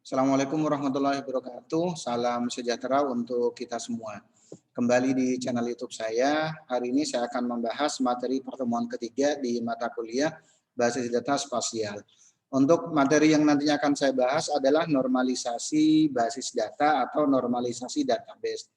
Assalamualaikum warahmatullahi wabarakatuh. Salam sejahtera untuk kita semua. Kembali di channel YouTube saya. Hari ini saya akan membahas materi pertemuan ketiga di mata kuliah Basis Data Spasial. Untuk materi yang nantinya akan saya bahas adalah normalisasi basis data atau normalisasi database.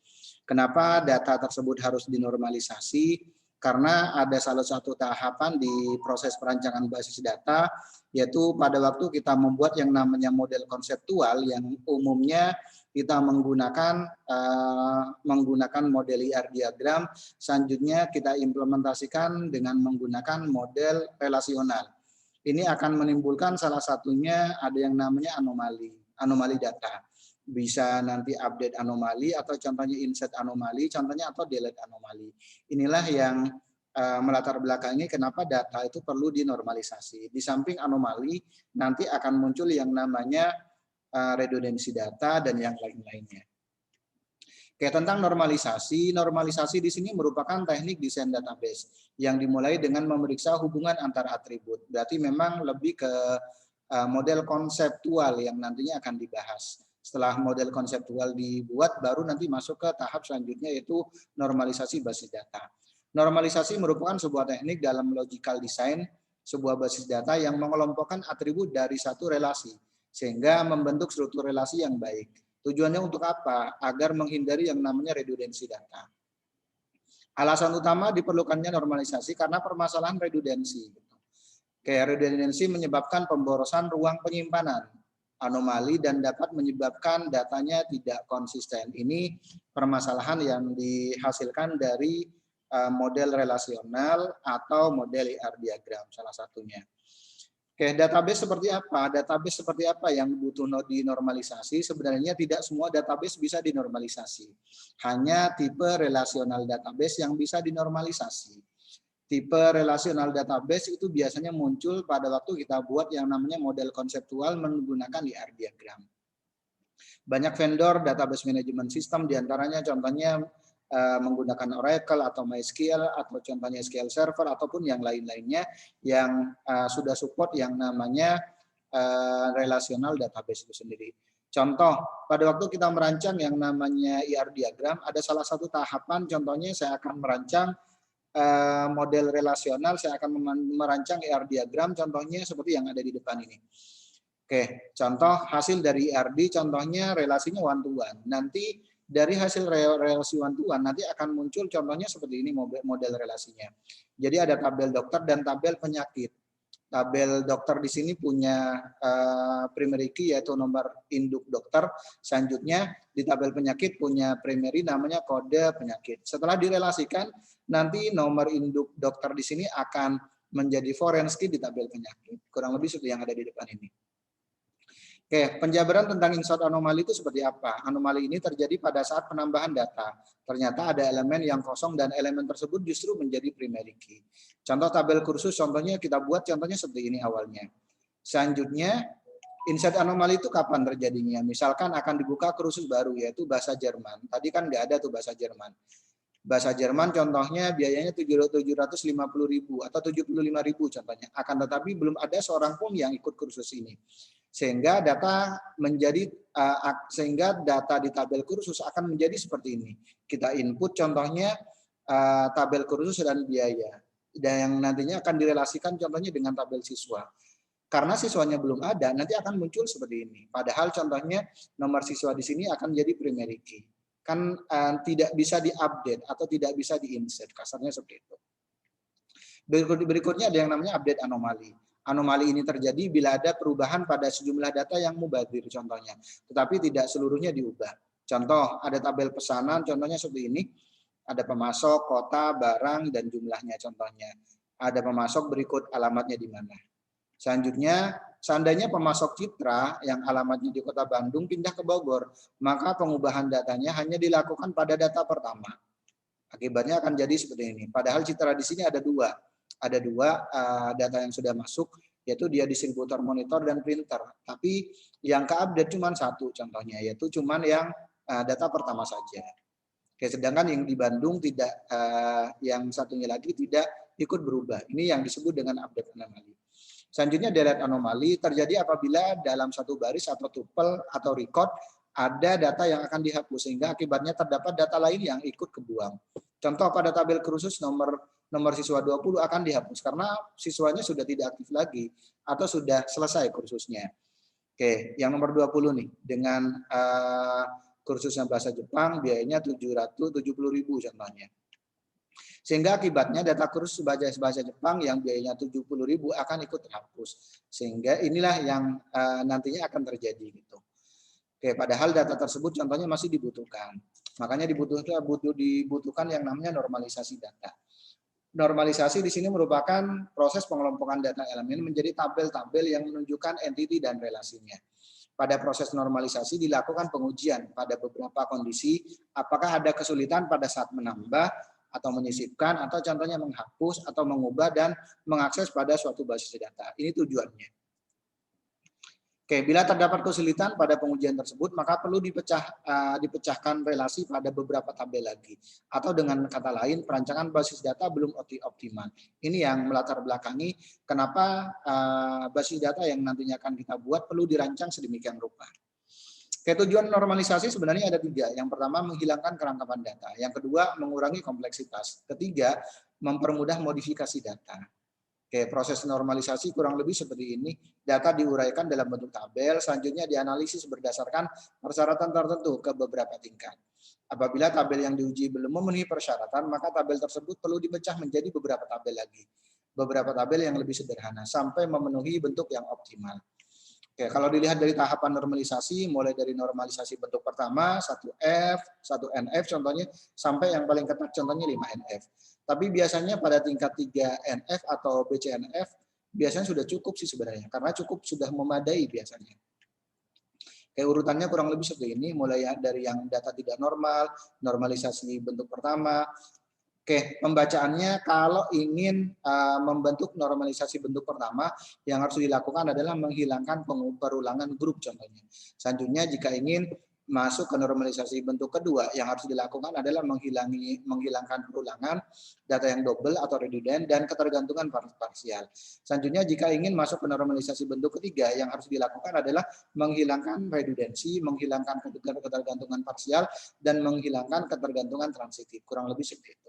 Kenapa data tersebut harus dinormalisasi? Karena ada salah satu tahapan di proses perancangan basis data, yaitu pada waktu kita membuat yang namanya model konseptual yang umumnya kita menggunakan model IR diagram, selanjutnya kita implementasikan dengan menggunakan model relasional. Ini akan menimbulkan salah satunya ada yang namanya anomali data. Bisa nanti update anomali atau contohnya insert anomali, contohnya atau delete anomali. Inilah yang melatar belakangi kenapa data itu perlu dinormalisasi. Di samping anomali, nanti akan muncul yang namanya redundansi data dan yang lain-lainnya. Oke, tentang normalisasi di sini merupakan teknik desain database yang dimulai dengan memeriksa hubungan antar atribut. Berarti memang lebih ke model konseptual yang nantinya akan dibahas. Setelah model konseptual dibuat, baru nanti masuk ke tahap selanjutnya yaitu normalisasi basis data. Normalisasi merupakan sebuah teknik dalam logical design sebuah basis data yang mengelompokkan atribut dari satu relasi sehingga membentuk struktur relasi yang baik. Tujuannya untuk apa? Agar menghindari yang namanya redundansi data. Alasan utama diperlukannya normalisasi karena permasalahan redundansi. Kayak redundansi menyebabkan pemborosan ruang penyimpanan anomali dan dapat menyebabkan datanya tidak konsisten. Ini permasalahan yang dihasilkan dari model relasional atau model IR diagram salah satunya. Oke, database seperti apa? Database seperti apa yang butuh dinormalisasi? Sebenarnya tidak semua database bisa dinormalisasi. Hanya tipe relasional database yang bisa dinormalisasi. Tipe relasional database itu biasanya muncul pada waktu kita buat yang namanya model konseptual menggunakan IR diagram. Banyak vendor database management system, diantaranya contohnya menggunakan Oracle atau MySQL atau contohnya SQL Server ataupun yang lain-lainnya yang sudah support yang namanya relational database itu sendiri. Contoh, pada waktu kita merancang yang namanya IR diagram, ada salah satu tahapan, contohnya saya akan merancang model relasional, saya akan merancang IR diagram, contohnya seperti yang ada di depan ini. Oke, contoh hasil dari IRD, contohnya relasinya one to one. Nanti dari hasil relasi one to one nanti akan muncul contohnya seperti ini model relasinya. Jadi ada tabel dokter dan tabel penyakit. Tabel dokter di sini punya primary key yaitu nomor induk dokter. Selanjutnya di tabel penyakit punya primary namanya kode penyakit. Setelah direlasikan nanti nomor induk dokter di sini akan menjadi foreign key di tabel penyakit. Kurang lebih seperti yang ada di depan ini. Oke, penjabaran tentang insert anomali itu seperti apa? Anomali ini terjadi pada saat penambahan data. Ternyata ada elemen yang kosong dan elemen tersebut justru menjadi primary key. Contoh tabel kursus, contohnya kita buat contohnya seperti ini awalnya. Selanjutnya, insert anomali itu kapan terjadinya? Misalkan akan dibuka kursus baru yaitu bahasa Jerman. Tadi kan nggak ada tuh bahasa Jerman. Bahasa Jerman contohnya biayanya 750.000 atau 75.000 contohnya. Akan tetapi belum ada seorang pun yang ikut kursus ini. Sehingga data di tabel kursus akan menjadi seperti ini. Kita input contohnya tabel kursus dan biaya. Dan yang nantinya akan direlasikan contohnya dengan tabel siswa. Karena siswanya belum ada, nanti akan muncul seperti ini. Padahal contohnya nomor siswa di sini akan jadi primary key. Kan tidak bisa diupdate atau tidak bisa diinsert, kasarnya seperti itu. Berikutnya ada yang namanya update anomali. Anomali ini terjadi bila ada perubahan pada sejumlah data yang mubazir contohnya, tetapi tidak seluruhnya diubah. Contoh, ada tabel pesanan, contohnya seperti ini, ada pemasok, kota, barang, dan jumlahnya contohnya. Ada pemasok berikut alamatnya di mana. Selanjutnya, seandainya pemasok Citra yang alamatnya di Kota Bandung pindah ke Bogor, maka pengubahan datanya hanya dilakukan pada data pertama. Akibatnya akan jadi seperti ini. Padahal Citra di sini ada dua data yang sudah masuk, yaitu dia distributor monitor dan printer. Tapi yang keupdate cuma satu contohnya, yaitu cuma yang data pertama saja. Oke, sedangkan yang di Bandung tidak, yang satunya lagi tidak ikut berubah. Ini yang disebut dengan update anomali. Selanjutnya delete anomali terjadi apabila dalam satu baris atau tuple atau record ada data yang akan dihapus sehingga akibatnya terdapat data lain yang ikut kebuang. Contoh pada tabel kursus nomor siswa 20 akan dihapus karena siswanya sudah tidak aktif lagi atau sudah selesai kursusnya. Oke, yang nomor 20 nih dengan kursusnya bahasa Jepang biayanya 770.000 contohnya. Sehingga akibatnya data kursus bahasa Jepang yang biayanya 70.000 akan ikut terhapus. Sehingga inilah yang nantinya akan terjadi gitu. Oke, padahal data tersebut contohnya masih dibutuhkan. Makanya dibutuhkan yang namanya normalisasi data. Normalisasi di sini merupakan proses pengelompokan data elemen menjadi tabel-tabel yang menunjukkan entiti dan relasinya. Pada proses normalisasi dilakukan pengujian pada beberapa kondisi, apakah ada kesulitan pada saat menambah atau menyisipkan, atau contohnya menghapus atau mengubah dan mengakses pada suatu basis data. Ini tujuannya. Oke, bila terdapat kesulitan pada pengujian tersebut, maka perlu dipecahkan relasi pada beberapa tabel lagi. Atau dengan kata lain, perancangan basis data belum optimal. Ini yang melatar belakangi kenapa basis data yang nantinya akan kita buat perlu dirancang sedemikian rupa. Oke, tujuan normalisasi sebenarnya ada 3. Yang pertama, menghilangkan kerangkapan data. Yang kedua, mengurangi kompleksitas. Ketiga, mempermudah modifikasi data. Oke, proses normalisasi kurang lebih seperti ini. Data diuraikan dalam bentuk tabel, selanjutnya dianalisis berdasarkan persyaratan tertentu ke beberapa tingkat. Apabila tabel yang diuji belum memenuhi persyaratan, maka tabel tersebut perlu dipecah menjadi beberapa tabel lagi. Beberapa tabel yang lebih sederhana, sampai memenuhi bentuk yang optimal. Oke, kalau dilihat dari tahapan normalisasi, mulai dari normalisasi bentuk pertama, 1F, 1NF contohnya, sampai yang paling ketat contohnya 5NF. Tapi biasanya pada tingkat 3NF atau BCNF, biasanya sudah cukup sih sebenarnya, karena cukup sudah memadai biasanya. Kayak urutannya kurang lebih seperti ini, mulai dari yang data tidak normal, normalisasi bentuk pertama. Oke, pembacaannya kalau ingin membentuk normalisasi bentuk pertama, yang harus dilakukan adalah menghilangkan perulangan grup contohnya. Selanjutnya jika ingin masuk ke normalisasi bentuk kedua, yang harus dilakukan adalah menghilangkan perulangan, data yang double atau redundant, dan ketergantungan parsial. Selanjutnya jika ingin masuk ke normalisasi bentuk ketiga, yang harus dilakukan adalah menghilangkan redundansi, menghilangkan ketergantungan parsial, dan menghilangkan ketergantungan transitif. Kurang lebih seperti itu.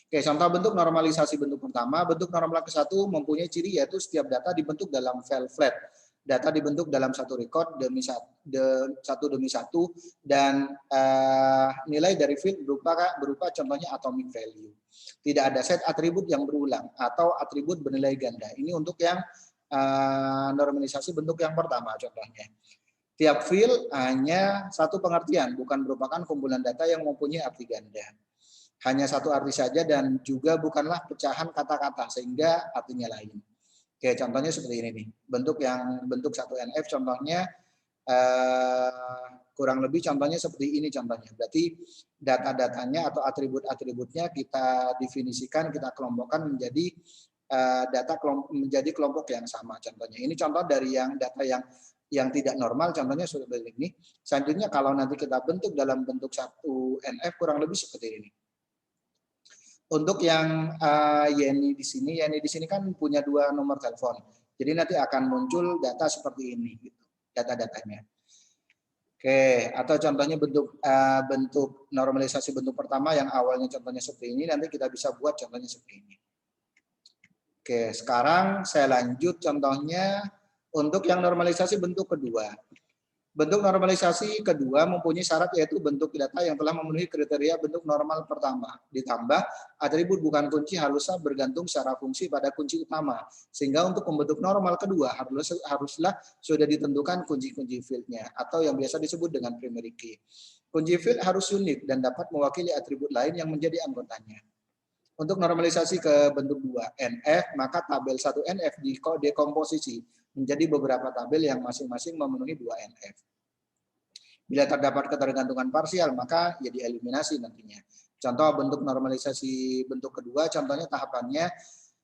Oke, contoh bentuk normalisasi bentuk pertama, bentuk normal ke-1 mempunyai ciri yaitu setiap data dibentuk dalam file flat. Data dibentuk dalam satu record satu demi satu dan nilai dari field berupa contohnya atomic value. Tidak ada set atribut yang berulang atau atribut bernilai ganda. Ini untuk yang normalisasi bentuk yang pertama contohnya. Tiap field hanya satu pengertian, bukan merupakan kumpulan data yang mempunyai arti ganda. Hanya satu arti saja dan juga bukanlah pecahan kata-kata sehingga artinya lain. Oke, contohnya seperti ini nih. Bentuk 1NF contohnya kurang lebih contohnya seperti ini contohnya. Berarti data-datanya atau atribut-atributnya kita definisikan, kita kelompokkan menjadi menjadi kelompok yang sama contohnya. Ini contoh dari yang data yang tidak normal contohnya seperti ini. Selanjutnya kalau nanti kita bentuk dalam bentuk 1NF kurang lebih seperti ini. Untuk yang Yeni di sini kan punya 2 nomor telepon. Jadi nanti akan muncul data seperti ini, gitu, data-datanya. Oke, atau contohnya bentuk normalisasi bentuk pertama yang awalnya contohnya seperti ini, nanti kita bisa buat contohnya seperti ini. Oke, sekarang saya lanjut contohnya untuk yang normalisasi bentuk kedua. Bentuk normalisasi kedua mempunyai syarat yaitu bentuk data yang telah memenuhi kriteria bentuk normal pertama. Ditambah atribut bukan kunci haruslah bergantung secara fungsi pada kunci utama. Sehingga untuk membentuk normal kedua haruslah sudah ditentukan kunci-kunci fieldnya atau yang biasa disebut dengan primary key. Kunci field harus unik dan dapat mewakili atribut lain yang menjadi anggotanya. Untuk normalisasi ke bentuk 2NF, maka tabel 1NF dekomposisi menjadi beberapa tabel yang masing-masing memenuhi 2NF. Bila terdapat ketergantungan parsial, maka ya dieliminasi nantinya. Contoh bentuk normalisasi bentuk kedua, contohnya tahapannya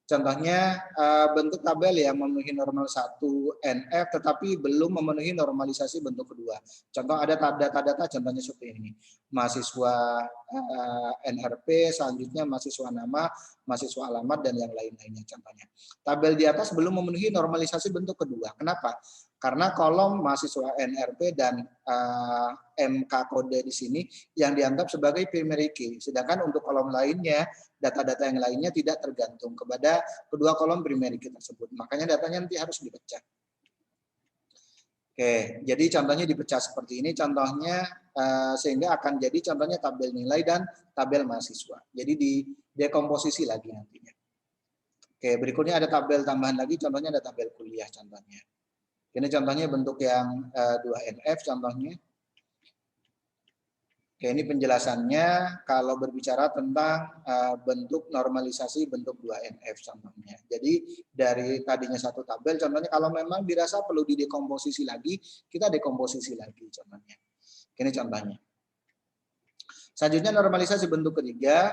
Contohnya bentuk tabel yang memenuhi normal 1 NF tetapi belum memenuhi normalisasi bentuk kedua. Contoh ada data-data contohnya seperti ini. Mahasiswa NRP, selanjutnya mahasiswa nama, mahasiswa alamat dan yang lain-lainnya contohnya. Tabel di atas belum memenuhi normalisasi bentuk kedua. Kenapa? Karena kolom mahasiswa NRP dan MK kode di sini yang dianggap sebagai primary key. Sedangkan untuk kolom lainnya, data-data yang lainnya tidak tergantung kepada kedua kolom primary key tersebut. Makanya datanya nanti harus dipecah. Oke, jadi contohnya dipecah seperti ini. Contohnya sehingga akan jadi contohnya tabel nilai dan tabel mahasiswa. Jadi di dekomposisi lagi nantinya. Oke, berikutnya ada tabel tambahan lagi. Contohnya ada tabel kuliah contohnya. Ini contohnya bentuk yang 2NF contohnya. Oke, ini penjelasannya kalau berbicara tentang bentuk normalisasi bentuk 2NF contohnya. Jadi dari tadinya satu tabel contohnya kalau memang dirasa perlu didekomposisi lagi, kita dekomposisi lagi contohnya. Ini contohnya. Selanjutnya normalisasi bentuk ketiga.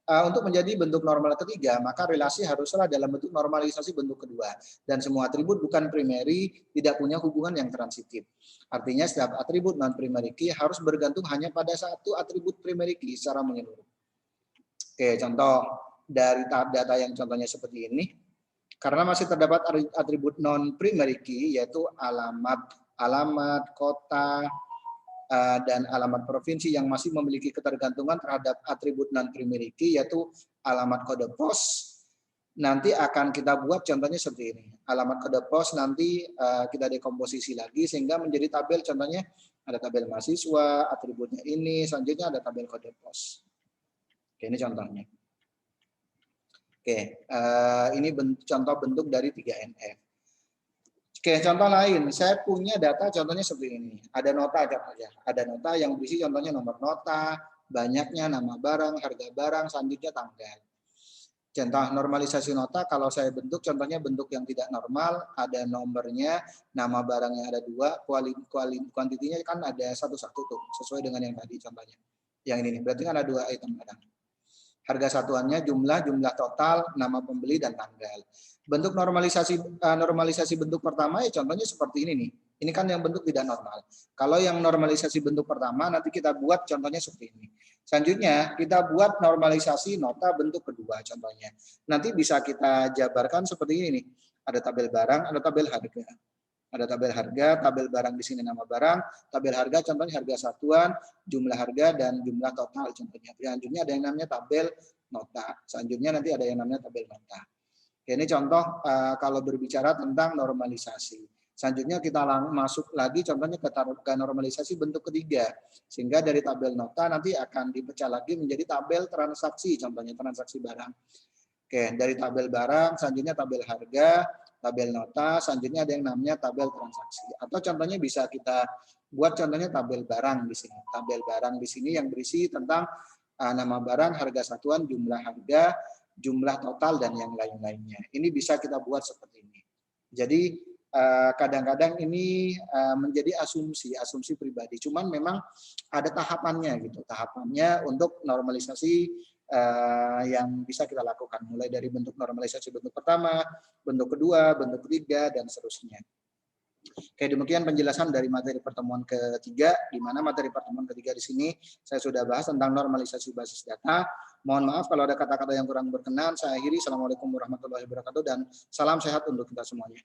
Untuk menjadi bentuk normal ketiga, maka relasi haruslah dalam bentuk normalisasi bentuk kedua. Dan semua atribut bukan primary tidak punya hubungan yang transitif. Artinya setiap atribut non-primary key harus bergantung hanya pada satu atribut primary key secara menyeluruh. Oke, contoh dari data yang contohnya seperti ini. Karena masih terdapat atribut non-primary key, yaitu alamat, kota, dan alamat provinsi yang masih memiliki ketergantungan terhadap atribut non-primary key, yaitu alamat kode pos, nanti akan kita buat contohnya seperti ini. Alamat kode pos nanti kita dekomposisi lagi sehingga menjadi tabel, contohnya ada tabel mahasiswa, atributnya ini, selanjutnya ada tabel kode pos. Oke, ini contohnya. Oke, ini contoh bentuk dari 3NF. Oke, contoh lain, saya punya data contohnya seperti ini. Ada nota contohnya. Ada nota yang berisi contohnya nomor nota, banyaknya, nama barang, harga barang, selanjutnya tanggal. Contoh normalisasi nota kalau saya bentuk contohnya bentuk yang tidak normal, ada nomornya, nama barangnya ada 2, kuantitinya kan ada 1 tuh, sesuai dengan yang tadi contohnya. Yang ini berarti kan ada 2 item barang. Harga satuannya jumlah total, nama pembeli dan tanggal. Bentuk normalisasi bentuk pertama ya contohnya seperti ini nih. Ini kan yang bentuk tidak normal. Kalau yang normalisasi bentuk pertama nanti kita buat contohnya seperti ini. Selanjutnya kita buat normalisasi nota bentuk kedua contohnya. Nanti bisa kita jabarkan seperti ini nih. Ada tabel barang, ada tabel harga. Ada tabel harga, tabel barang di sini nama barang, tabel harga contohnya harga satuan, jumlah harga dan jumlah total contohnya. Selanjutnya ada yang namanya tabel nota. Selanjutnya nanti ada yang namanya tabel nota. Ini contoh kalau berbicara tentang normalisasi. Selanjutnya kita masuk lagi contohnya ke normalisasi bentuk ketiga. Sehingga dari tabel nota nanti akan dipecah lagi menjadi tabel transaksi, contohnya transaksi barang. Oke, dari tabel barang, selanjutnya tabel harga, tabel nota, selanjutnya ada yang namanya tabel transaksi. Atau contohnya bisa kita buat contohnya tabel barang di sini. Tabel barang di sini yang berisi tentang nama barang, harga satuan, jumlah harga, jumlah total, dan yang lain-lainnya. Ini bisa kita buat seperti ini. Jadi kadang-kadang ini menjadi asumsi pribadi. Cuman memang ada tahapannya gitu. Tahapannya untuk normalisasi yang bisa kita lakukan. Mulai dari bentuk normalisasi bentuk pertama, bentuk kedua, bentuk ketiga, dan seterusnya. Oke, demikian penjelasan dari materi pertemuan ketiga, di mana materi pertemuan ketiga di sini saya sudah bahas tentang normalisasi basis data. Mohon maaf kalau ada kata-kata yang kurang berkenan. Saya akhiri. Assalamualaikum warahmatullahi wabarakatuh dan salam sehat untuk kita semuanya.